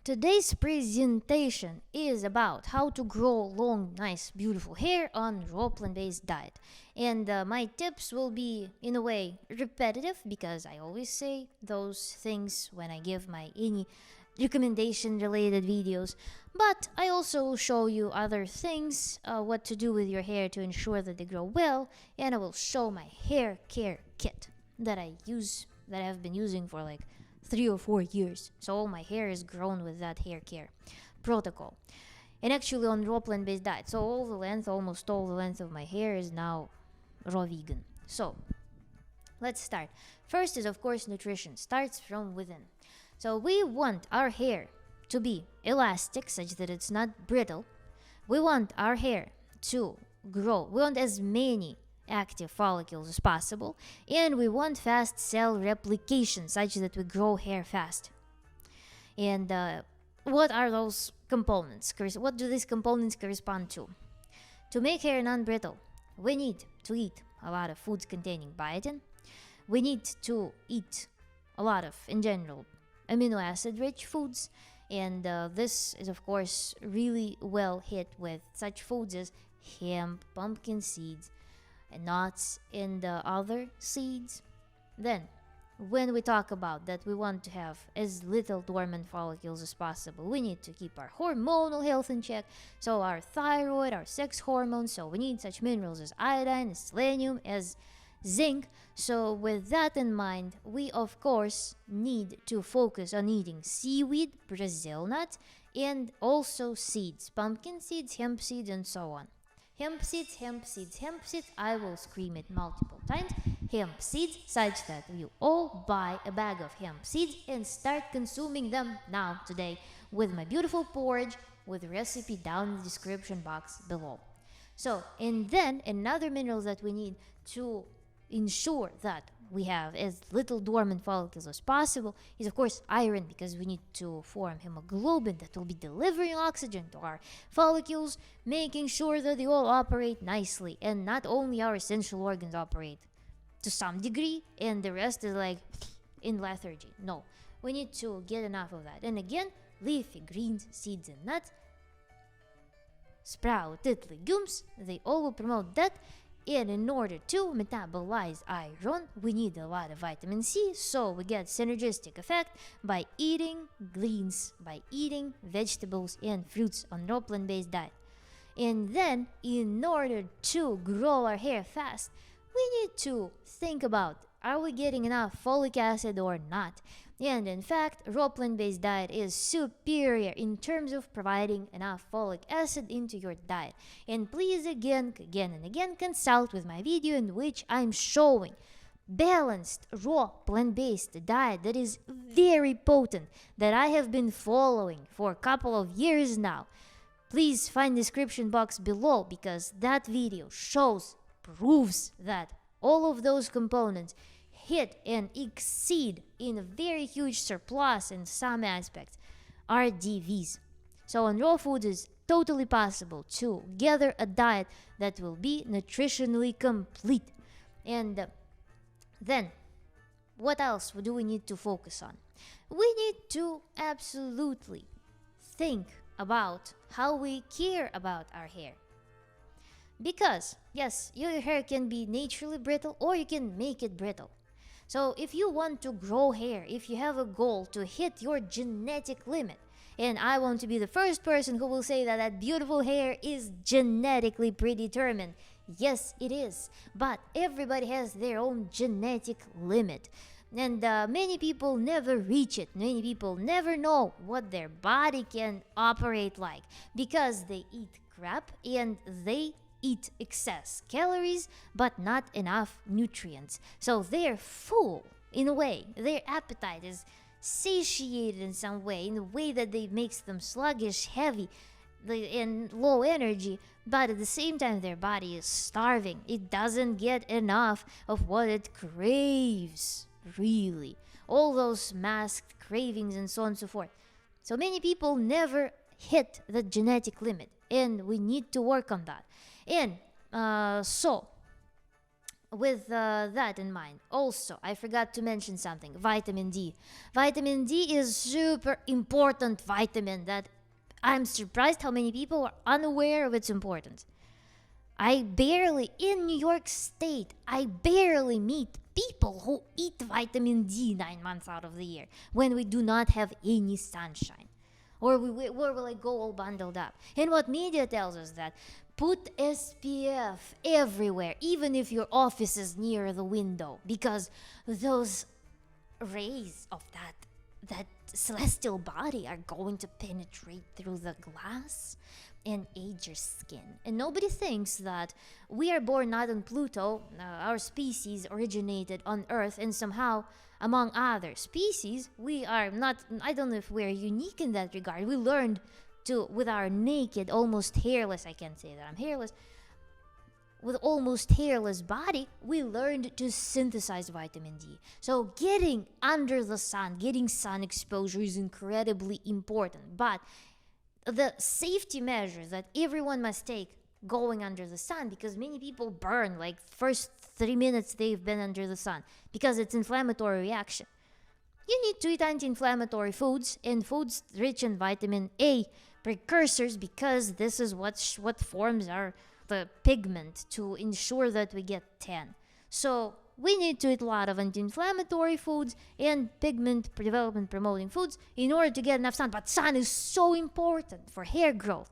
Today's presentation is about how to grow long, nice, beautiful hair on raw plant-based diet. And my tips will be, in a way, repetitive because I always say those things when I give my any recommendation-related videos. But I also will show you other things, what to do with your hair to ensure that they grow well, and I will show my hair care kit that I have been using for like 3 or 4 years. So all my hair is grown with that hair care protocol. And actually on raw plant-based diet. So almost all the length of my hair is now raw vegan. So let's start. First is of course nutrition. Starts from within. So we want our hair to be elastic such that it's not brittle. We want our hair to grow. We want as many active follicles as possible, and we want fast cell replication such that we grow hair fast. And what are those components? What do these components correspond to? To make hair non-brittle, we need to eat a lot of foods containing biotin. We need to eat a lot of, in general, amino acid rich foods, and this is of course really well hit with such foods as hemp, pumpkin seeds, and nuts and the other seeds. Then, when we talk about that we want to have as little dormant follicles as possible, we need to keep our hormonal health in check. So our thyroid, our sex hormones, so we need such minerals as iodine, as selenium, as zinc. So with that in mind, we of course need to focus on eating seaweed, Brazil nut, and also seeds, pumpkin seeds, hemp seeds, and so on. Hemp seeds, hemp seeds, hemp seeds. I will scream it multiple times. Hemp seeds, such that you all buy a bag of hemp seeds and start consuming them now, today, with my beautiful porridge with recipe down in the description box below. So, and then another mineral that we need to ensure that we have as little dormant follicles as possible is of course iron, because we need to form hemoglobin that will be delivering oxygen to our follicles, making sure that they all operate nicely, and not only our essential organs operate to some degree and the rest is like in lethargy. No, we need to get enough of that. And again, leafy greens, seeds, and nuts, sprouted legumes, they all will promote that. And in order to metabolize iron, we need a lot of vitamin C, so we get synergistic effect by eating greens, by eating vegetables and fruits on raw plant-based diet. And then, in order to grow our hair fast, we need to think about, are we getting enough folic acid or not? And in fact, raw plant-based diet is superior in terms of providing enough folic acid into your diet. And please again and again consult with my video in which I'm showing balanced raw plant-based diet that is very potent, that I have been following for a couple of years now. Please find the description box below, because that video proves that all of those components hit and exceed in a very huge surplus in some aspects RDVs. So on raw food is totally possible to gather a diet that will be nutritionally complete. And then what else do we need to focus on? We need to absolutely think about how we care about our hair. Because yes, your hair can be naturally brittle or you can make it brittle. So if you want to grow hair, if you have a goal to hit your genetic limit, and I want to be the first person who will say that that beautiful hair is genetically predetermined. Yes, it is. But everybody has their own genetic limit. And many people never reach it. Many people never know what their body can operate like, because they eat crap and they eat excess calories but not enough nutrients. So they're full in a way. Their appetite is satiated in some way, in a way that they makes them sluggish, heavy, and low energy, but at the same time their body is starving. It doesn't get enough of what it craves, really. All those masked cravings and so on and so forth. So many people never hit the genetic limit, and we need to work on that. And so with that in mind, also, I forgot to mention something: vitamin D. Vitamin D is super important vitamin that I'm surprised how many people are unaware of its importance. In New York State, I barely meet people who eat vitamin D 9 months out of the year when we do not have any sunshine. Or we're like go all bundled up. And what media tells us that put SPF everywhere, even if your office is near the window, because those rays of that celestial body are going to penetrate through the glass and age your skin. And nobody thinks that we are born not on Pluto. Our species originated on Earth, and somehow, among other species, we are not. I don't know if we're unique in that regard. We learned to, with our naked, almost hairless. I can't say that I'm hairless. With almost hairless body, we learned to synthesize vitamin D. So getting under the sun, getting sun exposure is incredibly important. But the safety measures that everyone must take going under the sun, because many people burn like first 3 minutes they've been under the sun because it's inflammatory reaction. You need to eat anti-inflammatory foods and foods rich in vitamin A precursors, because this is what forms the pigment to ensure that we get tan. So we need to eat a lot of anti-inflammatory foods and pigment development promoting foods in order to get enough sun. But sun is so important for hair growth.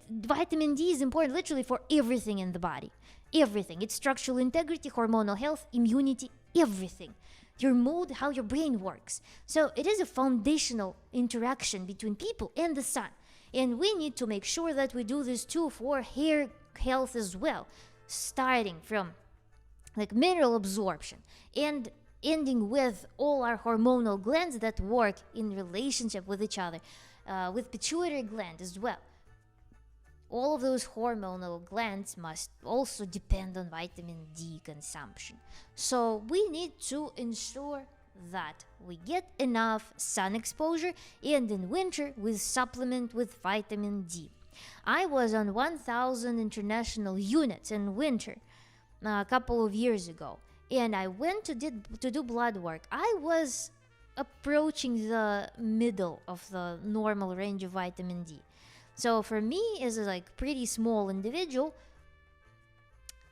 Vitamin D is important literally for everything in the body. Everything. It's structural integrity, hormonal health, immunity, everything. Your mood, how your brain works. So it is a foundational interaction between people and the sun. And we need to make sure that we do this too for hair health as well, starting from like mineral absorption and ending with all our hormonal glands that work in relationship with each other, with pituitary gland as well. All of those hormonal glands must also depend on vitamin D consumption. So we need to ensure that we get enough sun exposure, and in winter we supplement with vitamin D. I was on 1,000 international units in winter a couple of years ago, and I went to do blood work. I was approaching the middle of the normal range of vitamin D. So for me, as a like pretty small individual,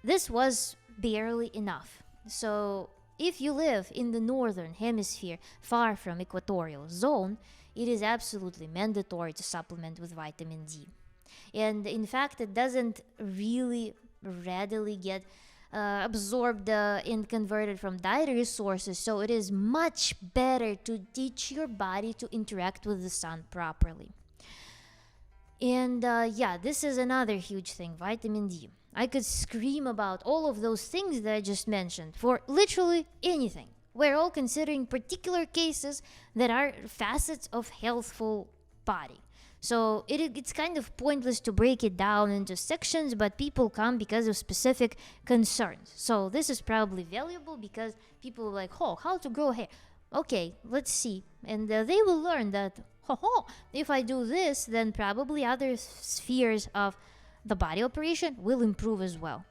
this was barely enough. So if you live in the northern hemisphere, far from equatorial zone, it is absolutely mandatory to supplement with vitamin D. And in fact, it doesn't really readily get absorbed and converted from dietary sources, so it is much better to teach your body to interact with the sun properly. And this is another huge thing, vitamin D. I could scream about all of those things that I just mentioned for literally anything. We're all considering particular cases that are facets of healthful body. So it's kind of pointless to break it down into sections, but people come because of specific concerns. So this is probably valuable because people are like, oh, how to grow hair? Okay, let's see. And they will learn that, if I do this, then probably other spheres of the body operation will improve as well.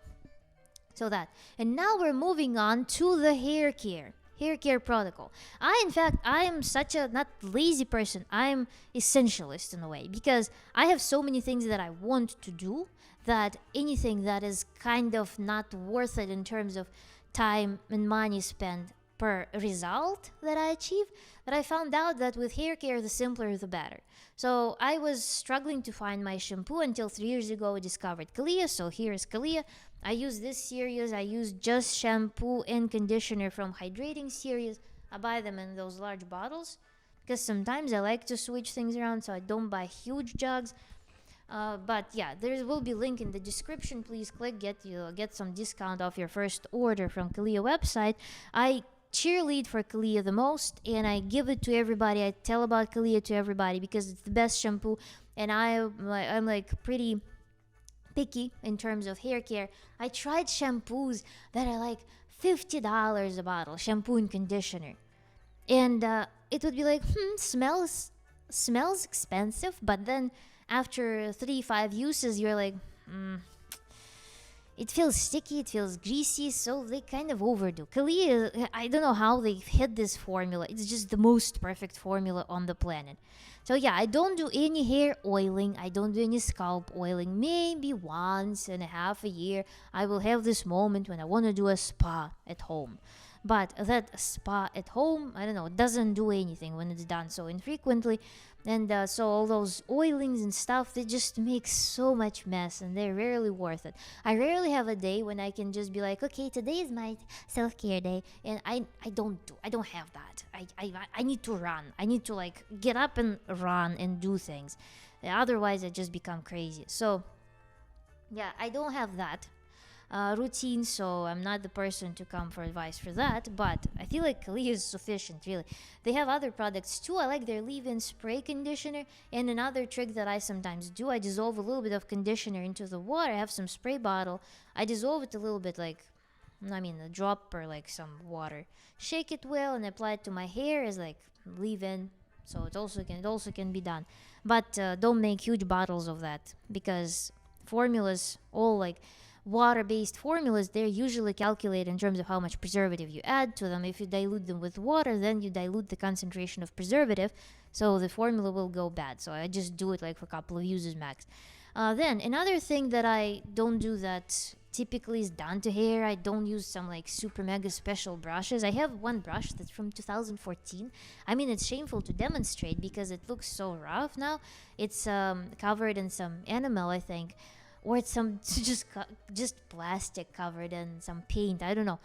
So that. And now we're moving on to the hair care protocol. I am such a not lazy person. I'm essentialist in a way, because I have so many things that I want to do that anything that is kind of not worth it in terms of time and money spent per result that I achieve, that I found out that with hair care, the simpler the better. So I was struggling to find my shampoo until 3 years ago I discovered Kalia. So here is Kalia. I use this series. I use just shampoo and conditioner from Hydrating series. I buy them in those large bottles because sometimes I like to switch things around, so I don't buy huge jugs. But yeah, there will be a link in the description. Please click, get some discount off your first order from Kalia website. I cheerlead for Kalia the most, and I give it to everybody. I tell about Kalia to everybody because it's the best shampoo, and I'm like pretty picky in terms of hair care. I tried shampoos that are like $50 a bottle, shampoo and conditioner, and it would be like smells expensive, but then after 3-5 uses you're like it feels sticky, it feels greasy, so they kind of overdo. Kalia, I don't know how they hit this formula. It's just the most perfect formula on the planet. So yeah, I don't do any hair oiling. I don't do any scalp oiling. Maybe once and a half a year, I will have this moment when I want to do a spa at home. But that spa at home, I don't know, it doesn't do anything when it's done so infrequently. And so all those oilings and stuff, they just make so much mess and they're rarely worth it. I rarely have a day when I can just be like, okay, today is my self-care day, and I don't have that. I need to run. I need to like get up and run and do things. Otherwise, I just become crazy. So yeah, I don't have that routine, so I'm not the person to come for advice for that. But I feel like Kali is sufficient, really. They have other products too. I like their leave-in spray conditioner. And another trick that I sometimes do, I dissolve a little bit of conditioner into the water. I have some spray bottle. I dissolve it a little bit, like, I mean, a drop or like some water. Shake it well and apply it to my hair as like leave-in. So it also can be done. But don't make huge bottles of that, because formulas, all like water-based formulas, they're usually calculated in terms of how much preservative you add to them. If you dilute them with water, then you dilute the concentration of preservative, so the formula will go bad. So I just do it like for a couple of uses max. Then another thing that I don't do that typically is done to hair. I don't use some like super mega special brushes. I have one brush that's from 2014. I mean, it's shameful to demonstrate because it looks so rough now. It's covered in some enamel, I think, or it's some just plastic covered in some paint. I don't know.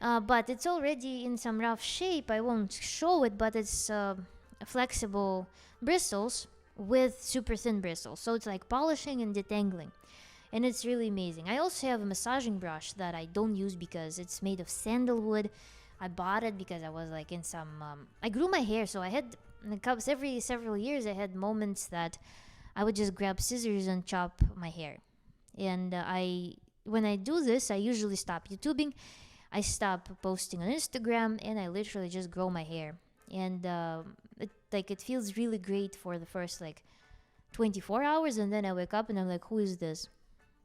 But it's already in some rough shape. I won't show it, but it's flexible bristles with super thin bristles. So it's like polishing and detangling. And it's really amazing. I also have a massaging brush that I don't use because it's made of sandalwood. I bought it because I was like in some... I grew my hair, so I had... every several years, I had moments that I would just grab scissors and chop my hair. And when I do this, I usually stop YouTubing. I stop posting on Instagram, and I literally just grow my hair. And it feels really great for the first like 24 hours, and then I wake up and I'm like, who is this?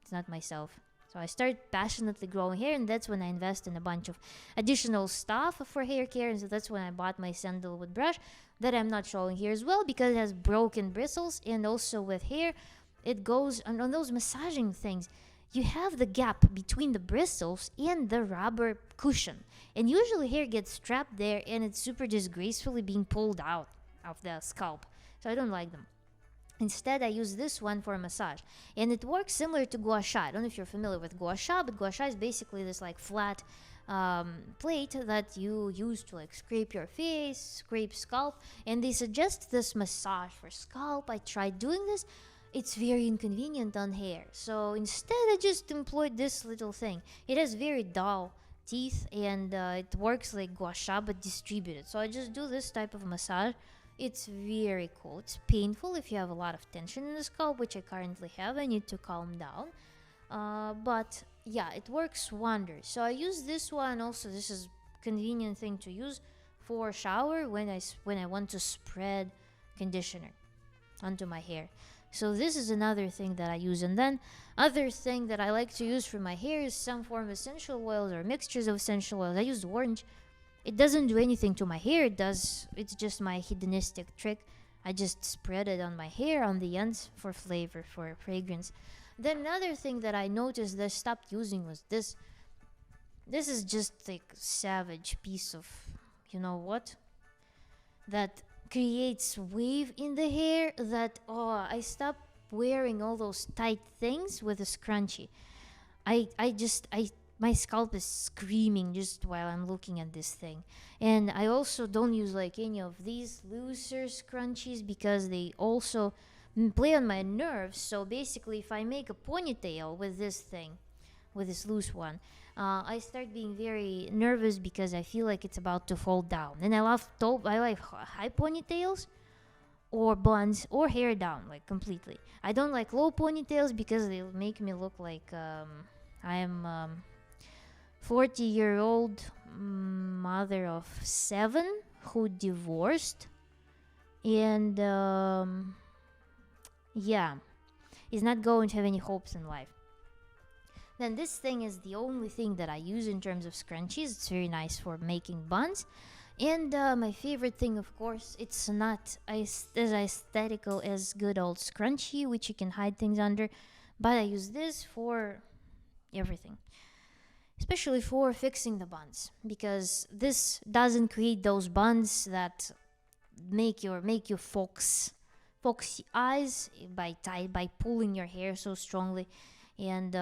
It's not myself. So I start passionately growing hair, and that's when I invest in a bunch of additional stuff for hair care. And so that's when I bought my sandalwood brush that I'm not showing here as well, because it has broken bristles. And also with hair, it goes on those massaging things. You have the gap between the bristles and the rubber cushion, and usually hair gets trapped there, and it's super disgracefully being pulled out of the scalp. So I don't like them. Instead, I use this one for a massage, and it works similar to gua sha. I don't know if you're familiar with gua sha, but gua sha is basically this like flat plate that you use to like scrape your face, scrape scalp, and they suggest this massage for scalp. I tried doing this. It's very inconvenient on hair, so instead I just employed this little thing. It has very dull teeth, and it works like gua sha but distributed. So I just do this type of massage. It's very cool. It's painful if you have a lot of tension in the scalp, which I currently have. I need to calm down. But yeah, it works wonders. So I use this one also. This is convenient thing to use for shower when I want to spread conditioner onto my hair. So this is another thing that I use. And then other thing that I like to use for my hair is some form of essential oils or mixtures of essential oils. I use orange. It doesn't do anything to my hair. It's just my hedonistic trick. I just spread it on my hair, on the ends, for flavor, for fragrance. Then another thing that I noticed that I stopped using was this. This is just like savage piece of, you know what? That creates wave in the hair that, I stopped wearing all those tight things with a scrunchie. My scalp is screaming just while I'm looking at this thing. And I also don't use like any of these looser scrunchies because they also play on my nerves. So basically, if I make a ponytail with this thing, with this loose one, I start being very nervous because I feel like it's about to fall down. And I like high ponytails or buns or hair down, like completely. I don't like low ponytails because they make me look like I am 40-year-old mother of 7 who divorced, and is not going to have any hopes in life. Then this thing is the only thing that I use in terms of scrunchies. It's very nice for making buns. And my favorite thing, of course, it's not as aesthetical as good old scrunchie, which you can hide things under, but I use this for everything, especially for fixing the buns, because this doesn't create those buns that make you foxy eyes by pulling your hair so strongly. And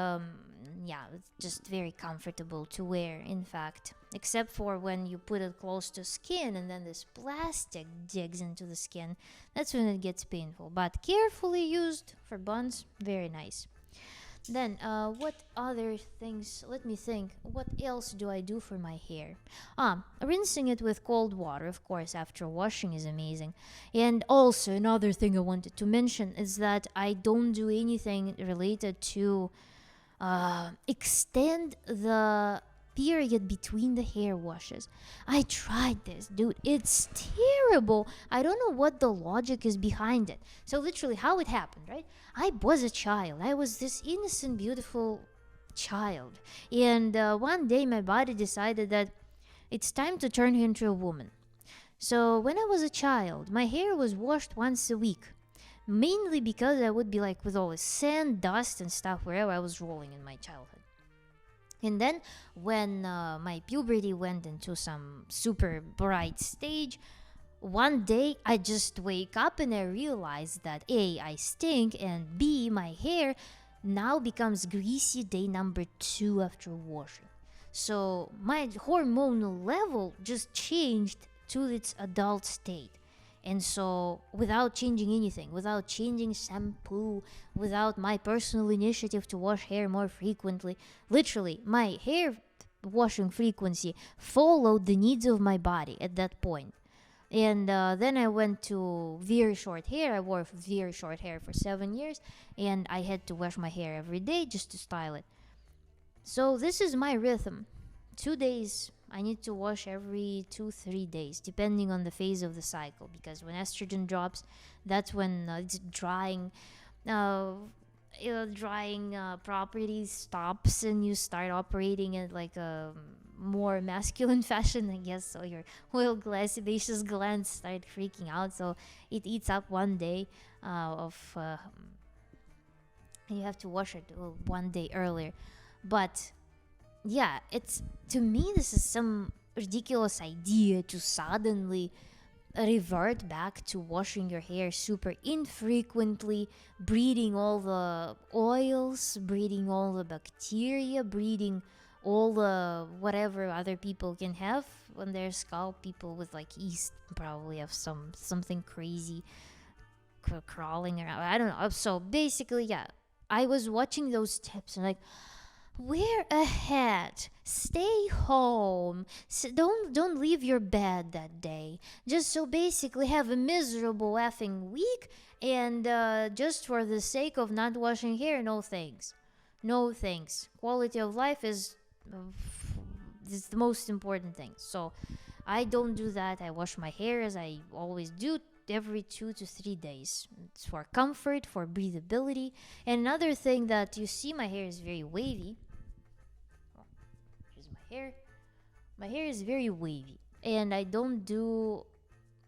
yeah, it's just very comfortable to wear, in fact, except for when you put it close to skin and then this plastic digs into the skin. That's when it gets painful, but carefully used for buns, very nice. Then, what other things? Let me think. What else do I do for my hair? Rinsing it with cold water, of course, after washing is amazing. And also, another thing I wanted to mention is that I don't do anything related to extend the period between the hair washes. I tried this, dude. It's terrible. I don't know what the logic is behind it. So, literally, how it happened, right? I was a child. I was this innocent, beautiful child. And one day, my body decided that it's time to turn into a woman. So, when I was a child, my hair was washed once a week. Mainly because I would be like with all the sand, dust, and stuff wherever I was rolling in my childhood. And then when my puberty went into some super bright stage, one day I just wake up and I realize that A, I stink, and B, my hair now becomes greasy day number 2 after washing. So my hormonal level just changed to its adult state. And so, without changing anything, without changing shampoo, without my personal initiative to wash hair more frequently, literally, my hair washing frequency followed the needs of my body at that point. And then I went to very short hair. I wore very short hair for 7 years, and I had to wash my hair every day just to style it. So, this is my rhythm. 2 days. I need to wash every 2-3 days, depending on the phase of the cycle. Because when estrogen drops, that's when it's drying, properties stops, and you start operating at like a more masculine fashion, I guess. So your oil sebaceous glands start freaking out. So it eats up one day of. You have to wash it one day earlier, but yeah, it's to me this is some ridiculous idea to suddenly revert back to washing your hair super infrequently, breeding all the oils, breeding all the bacteria, breeding all the whatever other people can have on their scalp. People with like yeast probably have something crazy crawling around. I don't know. So basically, yeah, I was watching those tips and like, wear a hat. Stay home. Don't leave your bed that day. Just so basically have a miserable effing week, and just for the sake of not washing hair, no thanks. No thanks. Quality of life is the most important thing. So I don't do that. I wash my hair as I always do every 2 to 3 days. It's for comfort, for breathability. And another thing that you see, my hair is very wavy. Here's my hair. My hair is very wavy, and I don't do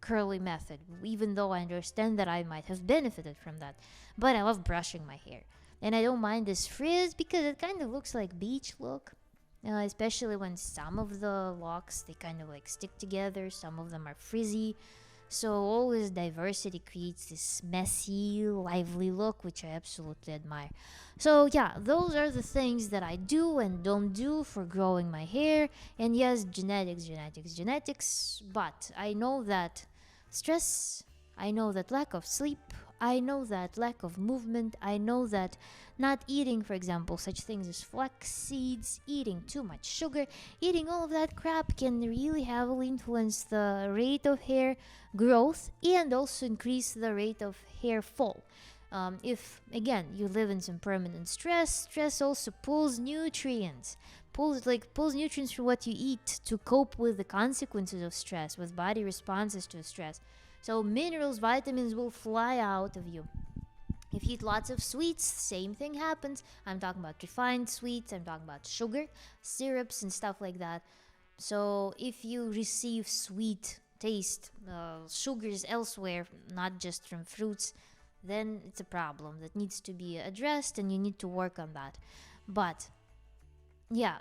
curly method, even though I understand that I might have benefited from that. But I love brushing my hair, and I don't mind this frizz because it kind of looks like beach look. Especially when some of the locks they kind of like stick together, some of them are frizzy. So all this diversity creates this messy, lively look, which I absolutely admire. So yeah, those are the things that I do and don't do for growing my hair. And yes, genetics. But I know that stress, I know that lack of sleep, I know that lack of movement, I know that not eating, for example, such things as flax seeds, eating too much sugar, eating all of that crap can really heavily influence the rate of hair growth and also increase the rate of hair fall. If again you live in some permanent stress also pulls nutrients, pulls nutrients from what you eat to cope with the consequences of stress, with body responses to stress. So minerals, vitamins will fly out of you. If you eat lots of sweets, same thing happens. I'm talking about refined sweets, I'm talking about sugar, syrups, and stuff like that. So if you receive sweet taste, sugars elsewhere, not just from fruits, then it's a problem that needs to be addressed and you need to work on that. But yeah,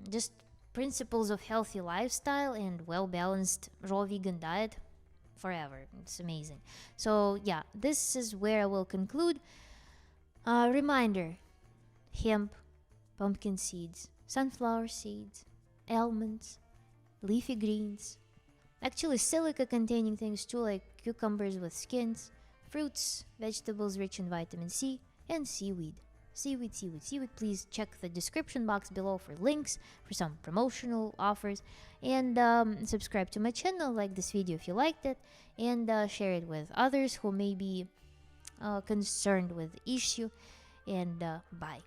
just principles of healthy lifestyle and well balanced raw vegan diet forever. It's amazing. So yeah, this is where I will conclude. Reminder: hemp, pumpkin seeds, sunflower seeds, almonds, leafy greens, actually silica containing things too, like cucumbers with skins, fruits, vegetables rich in vitamin C, and seaweed. Seaweed. Please check the description box below for links for some promotional offers, and subscribe to my channel, like this video if you liked it, and share it with others who may be concerned with the issue. And bye.